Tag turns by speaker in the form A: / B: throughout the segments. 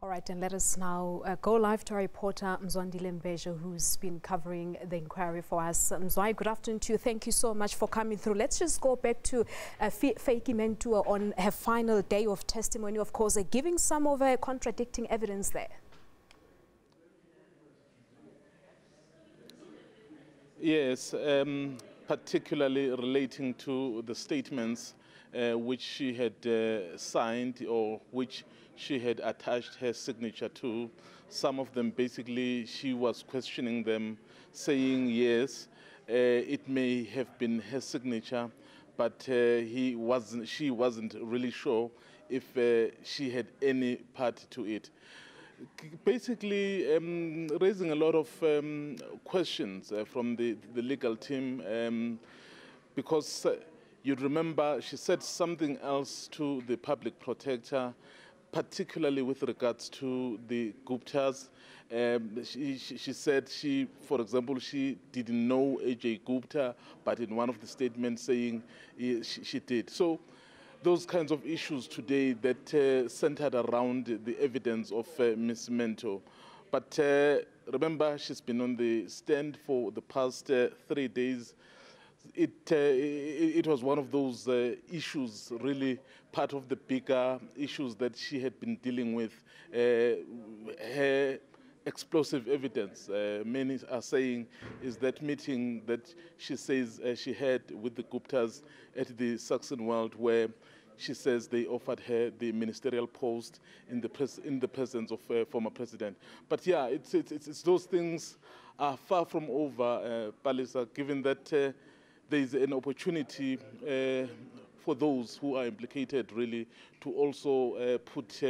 A: All right, and let us now go live to our reporter, Mzwandile Mbeje, who's been covering the inquiry for us. Mzwai, good afternoon to you. Thank you so much for coming through. Let's just go back to Vytjie Mentor on her final day of testimony, of course, giving some of her contradicting evidence there.
B: Yes, particularly relating to the statements which she had signed or which she had attached her signature to. Some of them basically she was questioning them, saying yes, it may have been her signature, but she wasn't really sure if she had any part to it. Basically raising a lot of questions from the legal team because you'd remember she said something else to the public protector, particularly with regards to the Guptas. She said for example, she didn't know AJ Gupta, but in one of the statements saying she did. So those kinds of issues today that centered around the evidence of Ms. Mentor. But remember, she's been on the stand for the past 3 days. It was one of those issues, really part of the bigger issues that she had been dealing with, her explosive evidence. Many are saying is that meeting that she says she had with the Guptas at the Saxon World, where she says they offered her the ministerial post in the presence of former president. But yeah, it's those things are far from over, Palisa, given that there is an opportunity for those who are implicated really to also put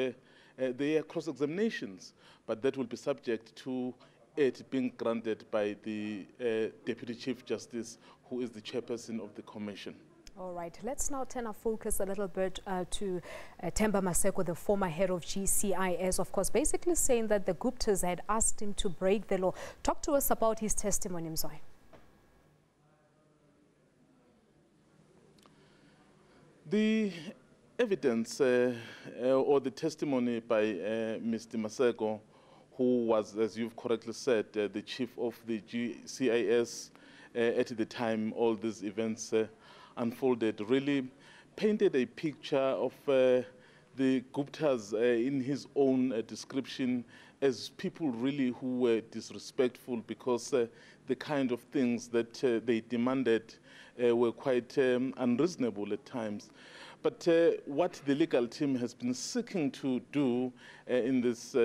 B: their cross-examinations, but that will be subject to it being granted by the Deputy Chief Justice, who is the chairperson of the commission.
A: All right, let's now turn our focus a little bit to Themba Masako, the former head of GCIS, of course, basically saying that the Guptas had asked him to break the law. Talk to us about his testimony, Mzwai.
B: The evidence or the testimony by Mr. Masako, who was, as you've correctly said, the chief of the GCIS at the time all these events unfolded, really painted a picture of the Guptas in his own description as people really who were disrespectful, because the kind of things that they demanded were quite unreasonable at times. But what the legal team has been seeking to do in this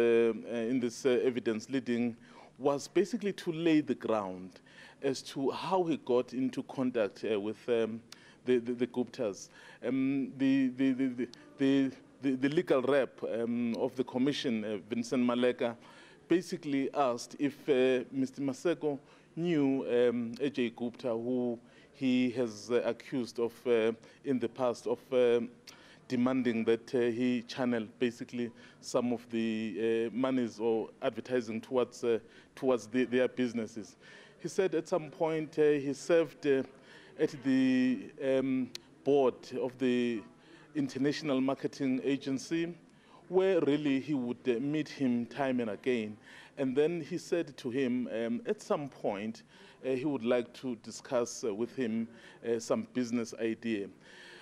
B: evidence leading was basically to lay the ground as to how he got into contact with the Guptas. The legal rep of the commission, Vincent Maleka, basically asked if Mr. Masako knew AJ Gupta, who he has accused of in the past of demanding that he channel basically some of the monies or advertising towards their businesses. He said at some point he served at the board of the International Marketing Agency, where really he would meet him time and again. And then he said to him at some point he would like to discuss with him some business idea.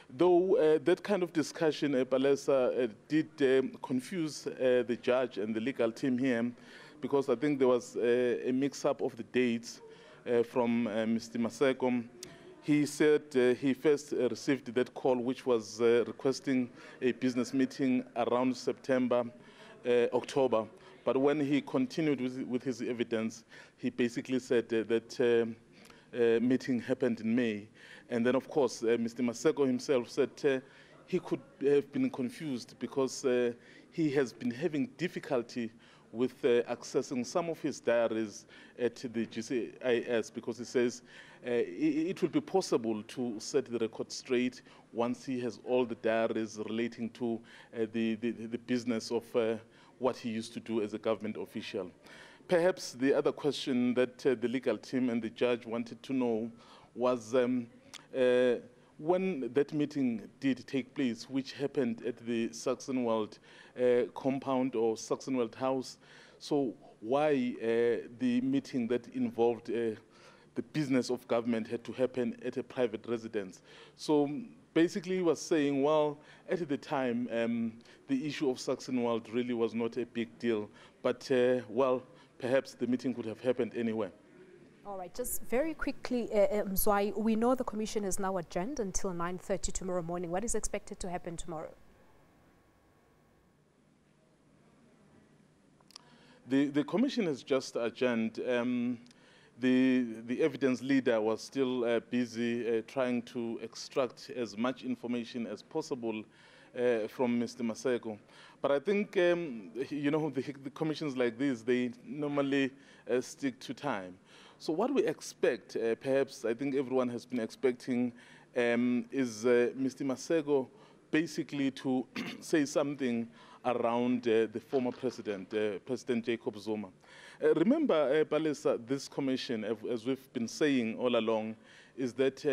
B: Though that kind of discussion, Palesa, did confuse the judge and the legal team here, because I think there was a mix-up of the dates from Mr. Masako. He said he first received that call, which was requesting a business meeting around September, October. But when he continued with his evidence, he basically said that meeting happened in May. And then, of course, Mr. Masako himself said he could have been confused because he has been having difficulty with accessing some of his diaries at the GCIS, because he says it will be possible to set the record straight once he has all the diaries relating to the business of what he used to do as a government official. Perhaps the other question that the legal team and the judge wanted to know was when that meeting did take place, which happened at the Saxonwald compound or Saxonwald House, so why the meeting that involved the business of government had to happen at a private residence? So basically he was saying, well, at the time, the issue of Saxonwald really was not a big deal, but well, perhaps the meeting could have happened anywhere.
A: All right, just very quickly, Mzwai, we know the commission is now adjourned until 9:30 tomorrow morning. What is expected to happen tomorrow?
B: The commission has just adjourned. The evidence leader was still busy trying to extract as much information as possible from Mr. Masako. But I think, you know, the commissions like this, they normally stick to time. So what we expect, perhaps I think everyone has been expecting, is Mr. Masako basically to say something around the former president, President Jacob Zuma. Remember, Palesa, this commission, as we've been saying all along, is that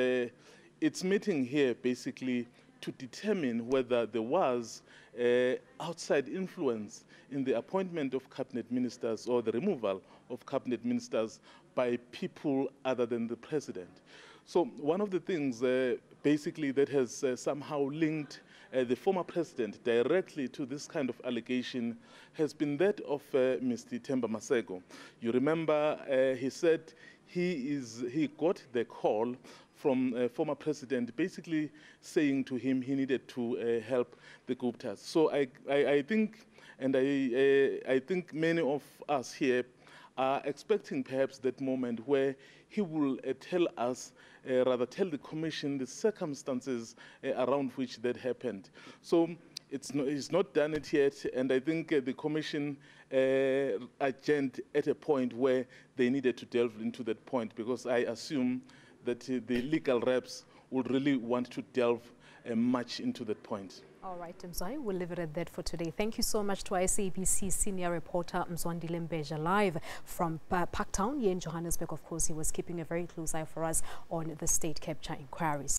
B: it's meeting here basically to determine whether there was outside influence in the appointment of cabinet ministers or the removal of cabinet ministers by people other than the president. So one of the things basically that has somehow linked the former president directly to this kind of allegation has been that of Mr. Themba Masako. You remember he said he got the call from former president basically saying to him he needed to help the Guptas. So I think, and I think many of us here are expecting perhaps that moment where he will tell us, rather tell the commission the circumstances around which that happened. So he's not done it yet, and I think the commission adjourned at a point where they needed to delve into that point, because I assume that the legal reps would really want to delve much into that point.
A: All right, Mzwai, we'll leave it at that for today. Thank you so much to our SABC senior reporter, Mzwandile Mbeje, live from Parktown here in Johannesburg. Of course, he was keeping a very close eye for us on the state capture inquiries.